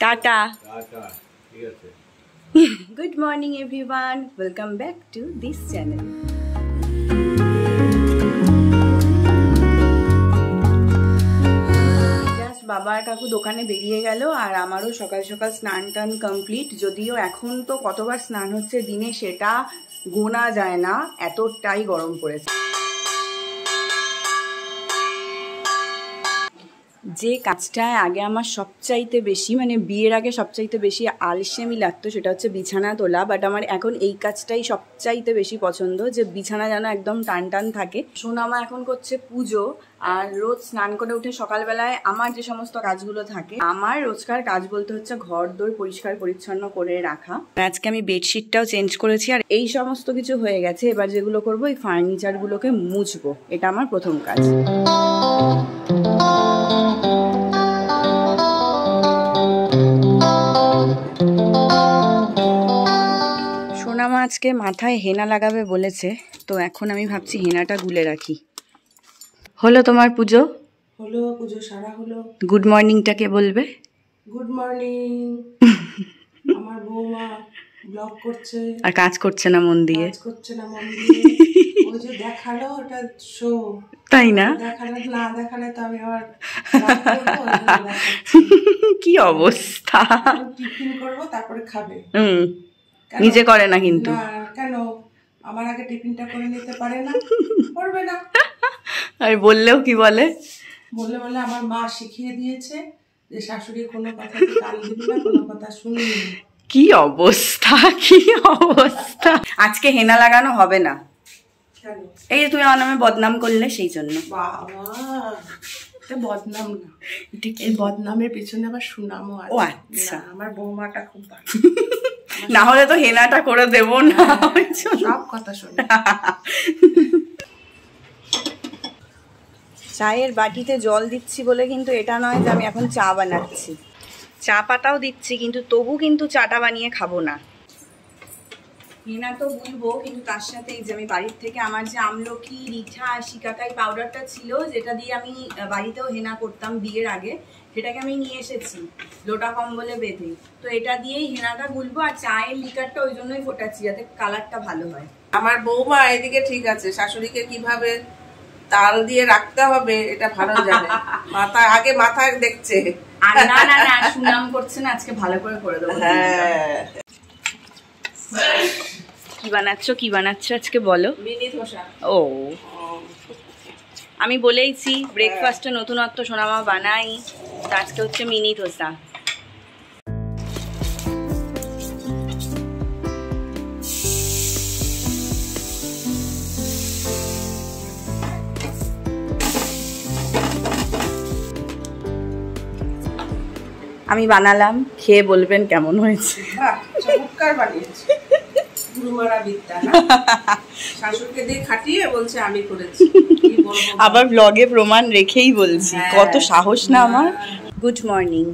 Tata. Good morning everyone, welcome back to this channel. বাবা আর কাকু দোকানে বেরিয়ে গেল, আর আমারও সকাল সকাল স্নান টান কমপ্লিট। যদিও এখন তো কতবার স্নান হচ্ছে দিনে সেটা গোনা যায় না, এতটাই গরম পড়েছে। যে কাজটায় আগে আমার সবচাইতে বেশি, মানে বিয়ের আগে সবচাইতে বেশি আলসেমি লাগতো, সেটা হচ্ছে বিছানা তোলা। বাট আমার এখন এই কাজটাই সবচাইতে বেশি পছন্দ, যে বিছানা যেন একদম টান টান থাকে। সোনামা এখন করছে পুজো, আর রোজ স্নান করে উঠে সকালবেলায় আমার যে সমস্ত কাজগুলো থাকে, আমার রোজকার কাজ বলতে হচ্ছে ঘর দোর পরিষ্কার পরিচ্ছন্ন করে রাখা। আজকে আমি বেডশিটটাও চেঞ্জ করেছি, আর এই সমস্ত কিছু হয়ে গেছে। এবার যেগুলো করবো, এই ফার্নিচারগুলোকে মুছবো, এটা আমার প্রথম কাজ। সোনামা আজকে মাথায় হেনা লাগাবে বলেছে, তো এখন আমি ভাবছি হেনাটা গুলে রাখি। হলো তোমার পুজো? হলো, পুজো সারা হলো। গুড মর্নিংটাকে বলবে? Good morning. আমার বৌমা ব্লগ করছে আর কাজ করছে না মন দিয়ে। কাজ করছে না মন দিয়ে। ওই যে দেখালো ওটা শো, তাই না? দেখালে না, দেখালে তো আমি আবার কি অবস্থা। টিফিন করবো তারপরে খাবে। নিজে করে না কিন্তু। কেন আমার আগে টিফিনটা করে নিতে পারে না? করবে না। আর বললেও কি বলে? বললে আমার মা শিখিয়ে দিয়েছে যে শাশুড়ি কোনো কথা কান দিবি না, কোনো কথা শুনবি না। কি অবস্থা, কি অবস্থা। আজকে হেনা লাগানো হবে না। এই যে তুমি আমার নামে বদনাম করলে, সেই জন্য। বাবা, এটা বদনাম না, এই বদনামের পেছনে আবার সুনামও আছে। ও আচ্ছা, আমার বৌমাটা খুব ভালো। না হলে তো হেনাটা করে দেব না। সব কথা শুনে। চায়ের বাটিতে জল দিচ্ছি বলে কিন্তু এটা নয় যে আমি এখন চা বানাচ্ছি। চা পাতাও দিচ্ছি, কিন্তু তবু কিন্তু চাটা বানিয়ে খাবো না। হেনা তো বলবো, কিন্তু তার সাথে এই যে আমি বাড়ির থেকে আমার যে আমলকি, রিঠা, শিকাকাই পাউডারটা ছিল, যেটা দিয়ে আমি বাড়িতেও হেনা করতাম বিয়ের আগে, সেটাকে আমি নিয়ে এসেছি লোটা কম্বলে বেঁধে। তো এটা দিয়েই হেনাটা গুলবো, আর চায়ের লিকারটা ওই জন্যই ফোটাচ্ছি যাতে কালারটা ভালো হয়। আমার বৌমা এদিকে ঠিক আছে, শাশুড়িকে কিভাবে তাল দিয়ে রাখতে হবে এটা ভালো জানে। মাথায় দেখছে। না না না, সুনাম করছে না, আজকে ভালো করে করে দেবো। হ্যাঁ। কি বানাচ্ছ আজকে বলো? মিনি ধোসা। ও, আমি বলেইছি ব্রেকফাস্টে নতুনত্ব সোনামা বানাই, আজকে হচ্ছে মিনি ধোসা। আমি বানালাম, খেয়ে বলবেন কেমন হয়েছে। চমৎকার বানিয়েছি, গুরুমারা বিদ্যা না? শাশুড়িকে দিয়ে খাটিয়ে বলছে আমি করেছি। আবার ব্লগে প্রমাণ রেখেই বলছি, কত সাহস না আমার। Good morning.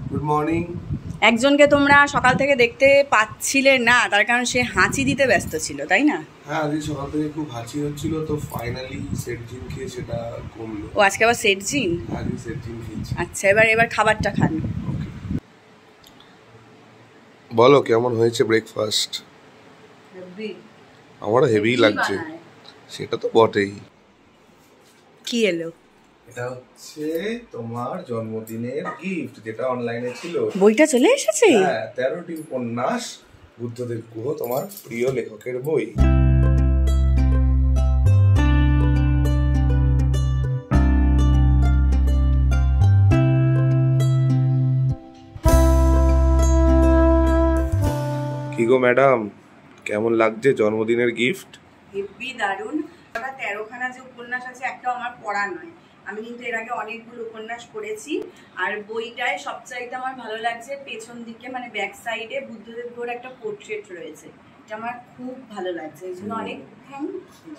Good morning. একজনকে তোমরা সকাল থেকে দেখতে পাচ্ছিলে না, তার কারণ সে হাঁচি দিতে ব্যস্ত ছিল, তাই না? হ্যাঁ, আজকে সকাল থেকে খুব হাঁচি হচ্ছিল, তো ফাইনালি সেট জিন খেয়ে সেটা কমলো। ও, আজকে আবার সেট জিন? আজকে সেট জিন খেয়েছি। আচ্ছা, এবার খাবারটা খান। বলো কেমন হয়েছে ব্রেকফাস্ট? আমারও হেভি লাগছে। সেটা তো বটেই। কি এলো? এটা হচ্ছে তোমার জন্মদিনের গিফট, যেটা অনলাইনে ছিল। বইটা চলে এসেছে? হ্যাঁ, 13টি উপন্যাস, বুদ্ধদেব গুহ, তোমার প্রিয় লেখকের বই। কি গো ম্যাডাম, কেমন লাগছে জন্মদিনের গিফট? হেভি দারুণ। 13খানা যে উপন্যাস আছে, একটাও আমার পড়া নয়। আমি কিন্তু এর আগে অনেকগুলো উপন্যাস পড়েছি, আর বইটায় সবচাইতে আমার ভালো লাগছে পেছন দিকে, মানে ব্যাক সাইডে বুদ্ধদেব গুহর একটা পোর্ট্রেট রয়েছে, এটা আমার খুব ভালো লাগছে, এই জন্য অনেক থ্যাংক ইউ।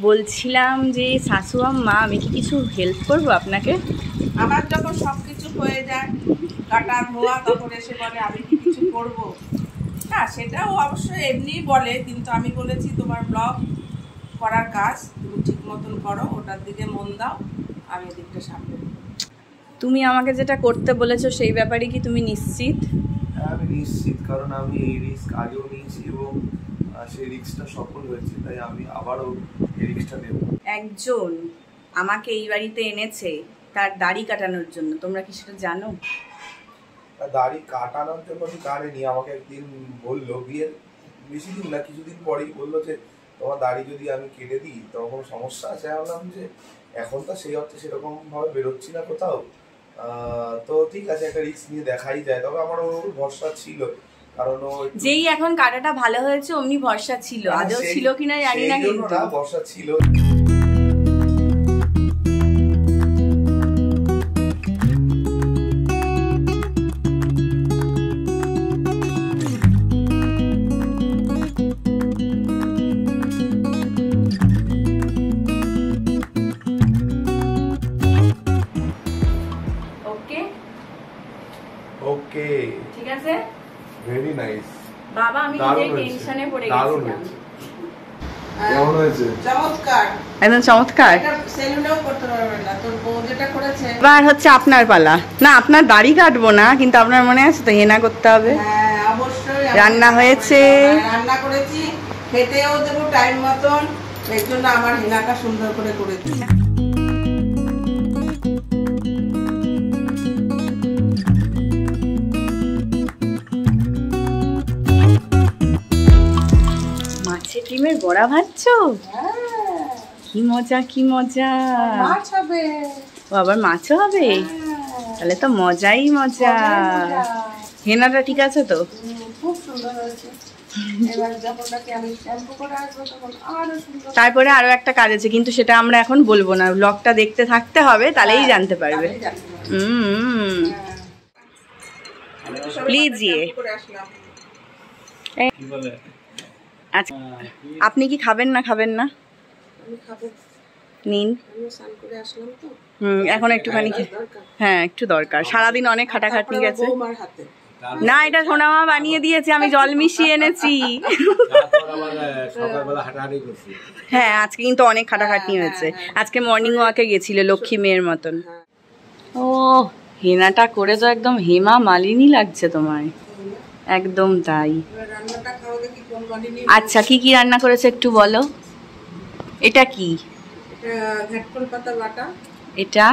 বলছিলাম যে শাশু আম্মা, আমি কি কিছু হেল্প করবো আপনাকে? আমার যখন সবকিছু হয়ে যায় কাটা ধোয়া, তখন এসে বলে আমি কি কিছু করবো? না, সেটাও অবশ্যই এমনি বলে, কিন্তু আমি বলেছি তোমার ব্লগ করার কাজ তুমি ঠিক মতন করো, ওটার দিকে মন দাও, আমি এদিকটা সামনে। তুমি আমাকে যেটা করতে বলেছো সেই ব্যাপারে কি তুমি নিশ্চিত? হ্যাঁ আমি নিশ্চিত, কারণ আমি এই রিস্ক আগেও নিয়েছি এবং সেই রিস্কটা সফল হয়েছে, তাই আমি আবারও এই রিস্কটা নেব। একজন আমাকে এই বাড়িতে এনেছে তার দাড়ি কাটানোর জন্য, তোমরা কি সেটা জানো? দাড়ি কাটানোর জন্য আমি কাটেনি, আমাকে একদিন বললো, বিয়ের বেশি দিন না কিছুদিন পরেই বললো যে তোমার দাড়ি যদি আমি কেটে দিই তখন কোনো সমস্যা আছে? বললাম যে এখন তো সেই অর্থে সেরকম ভাবে বেরোচ্ছি না কোথাও, তো ঠিক আছে একটা রিস্ক নিয়ে দেখাই যায়। তবে আমার ওর ভরসা ছিল, কারণ যেই এখন কাটাটা ভালো হয়েছে অমনি ভরসা ছিল, আদৌ ছিল কিনা জানি না, কিন্তু ভরসা ছিল। ওকে ঠিক আছে, ভেরি নাইস বাবা। আমি নিজেই টেনশনে পড়ে গেছিলাম। কেমন হয়েছে? চমৎকার, একদম চমৎকার। এটা সেলুনেও করতে পারবে না, তোর বউ যেটা করেছে। এবার হচ্ছে আপনার পালা। না আপনার দাড়ি কাটবো না, কিন্তু আপনার মনে আছে তো হেনা করতে হবে। হ্যাঁ অবশ্যই। রান্না হয়েছে, রান্না করেছি, খেতেও দেবো টাইম মতন, এর জন্য আমার হেনাটা সুন্দর করে করেছি। মাছের ডিমের বড়া ভাজছো? কি মজা কি মজা। মাছ হবে। ও আবার মাছও হবে, তাহলে তো মজাই মজা। হেনাটা ঠিক আছে তো? খুব সুন্দর হয়েছে। এবার যখন আমি শ্যাম্পু করে আসবো তখন আরো সুন্দর। তারপরে আরো একটা কাজ আছে, কিন্তু সেটা আমরা এখন বলবো না, ব্লগটা দেখতে থাকতে হবে, তাহলেই জানতে পারবে। প্লিজ আচ্ছা, আপনি কি খাবেন না? খাবেন না? নিন। এখন একটুখানি, হ্যাঁ একটু দরকার, সারাদিন অনেক খাটাখাটনি গেছে। না এটা সোনামা বানিয়ে দিয়েছে, আমি জল মিশিয়ে এনেছি। হ্যাঁ আজকে কিন্তু অনেক খাটাখাটনি হয়েছে, আজকে মর্নিং ওয়াকে গেছিল লক্ষ্মী মেয়ের মতন। ও হেনাটা করে তো একদম হেমা মালিনী লাগছে তোমায়, একদম তাই। আচ্ছা কি কি রান্না করেছে একটু বলো। এটা কি? ঘাটকল পাতা বাটা। এটা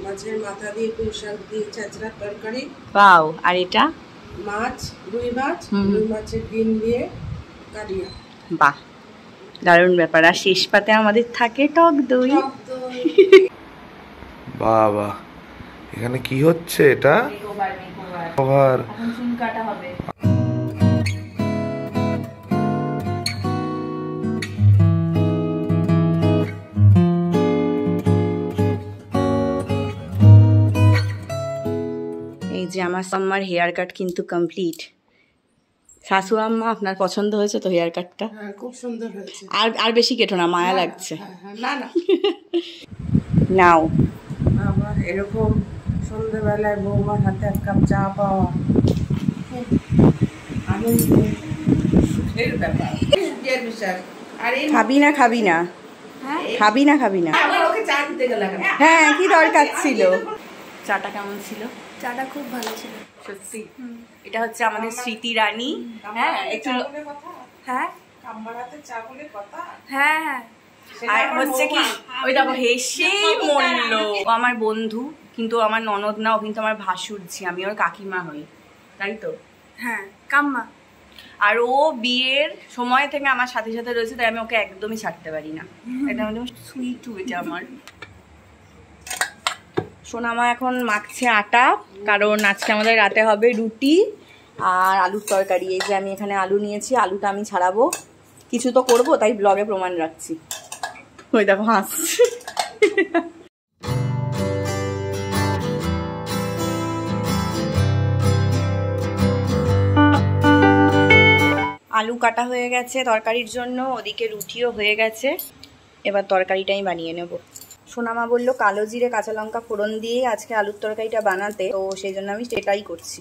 মাছের মাথা দিয়ে পুঁই শাক দিয়ে ছাঁচড়ার তরকারি। পাও। আর এটা মাছ, রুই মাছ, রুই মাছের ডিম দিয়ে কালিয়া। বাহ দারুণ ব্যাপার। আর শেষ পাতে আমাদের থাকে টক দই। বাবা এখানে কি হচ্ছে? এটা ওভার চুল কাটা হবে। এই যে আমার হেয়ার কাট কিন্তু কমপ্লিট। শাশু আম্মা আপনার পছন্দ হয়েছে তো হেয়ার কাটটা? হ্যাঁ খুব সুন্দর হয়েছে। আর বেশি কেটো না, মায়া লাগছে। না না নাও আবার এরকম সন্ধ্যাবেলায় বৌমার হাতে এক কাপ চা পাওয়া আনন্দের ব্যাপার, সুখের বিষয়। আর খাবি না খাবি না খাবি না খাবি না? ওকে চা দিতে গেলাম। হ্যাঁ কি দরকার ছিল? চাটা কেমন ছিল? চাটা খুব ভালো ছিল সত্যি। এটা হচ্ছে আমাদের স্মৃতি রানী। হ্যাঁ একটু হ্যাঁ আমার হাতে চা বলে কথা। হ্যাঁ হ্যাঁ আর হচ্ছে কি ওই দেখো হেসেই মরলো। ও আমার বন্ধু, কিন্তু আমার ননদ না, ও কিন্তু আমার ভাসুরঝি, আমি ওর কাকিমা হই, তাই তো? হ্যাঁ কাম্মা। আর ও বিয়ের সময় থেকে আমার সাথে সাথে রয়েছে, তাই আমি ওকে একদমই ছাড়তে পারি না। একদম সুইট এটা আমার। সোনামা এখন মাখছে আটা, কারণ আজকে আমাদের রাতে হবে রুটি আর আলুর তরকারি। এই যে আমি এখানে আলু নিয়েছি, আলুটা আমি ছাড়াবো, কিছু তো করবো, তাই ব্লগে প্রমাণ রাখছি। ওই দেখো হাসছে। আলু কাটা হয়ে গেছে তরকারির জন্য, ওদিকে রুটিও হয়ে গেছে, এবার তরকারিটাই বানিয়ে নেব। সোনামা বললো কালো জিরে কাঁচা লঙ্কা ফোড়ন দিয়ে আজকে আলুর তরকারিটা বানাতে, তো সেই জন্য আমি সেটাই করছি।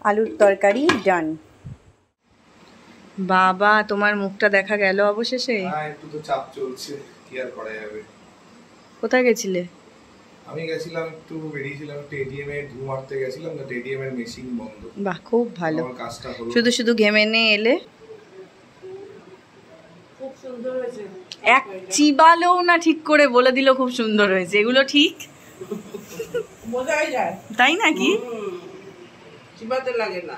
আলুর তরকারি ডান। বাবা, তোমার মুখটা দেখা গেল অবশেষে। হ্যাঁ, একটু তো চাপ চলছে, কি আর করা যাবে। কোথায় গেছিলে? আমি গেছিলাম, একটু বেরিয়েছিলাম, একটু এটিএম এর ধু মারতে গেছিলাম, না এটিএম এর মেশিন বন্ধ। বাহ, খুব ভালো। আমার কাজটা হলো। শুধু শুধু ঘেমে নিয়ে এলে। খুব সুন্দর হয়েছে। এক চিবালেও না ঠিক করে বলে দিল খুব সুন্দর হয়েছে। এগুলো ঠিক বোঝাই যায়, তাই নাকি? চিবাতে লাগে না,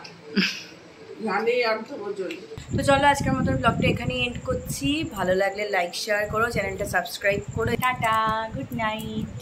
জানেই অর্থ বোঝই। তো চলো আজকের মতন ব্লগটা এখানেই এন্ড করছি। ভালো লাগলে লাইক শেয়ার করো, চ্যানেলটা সাবস্ক্রাইব করো। Tata, good night.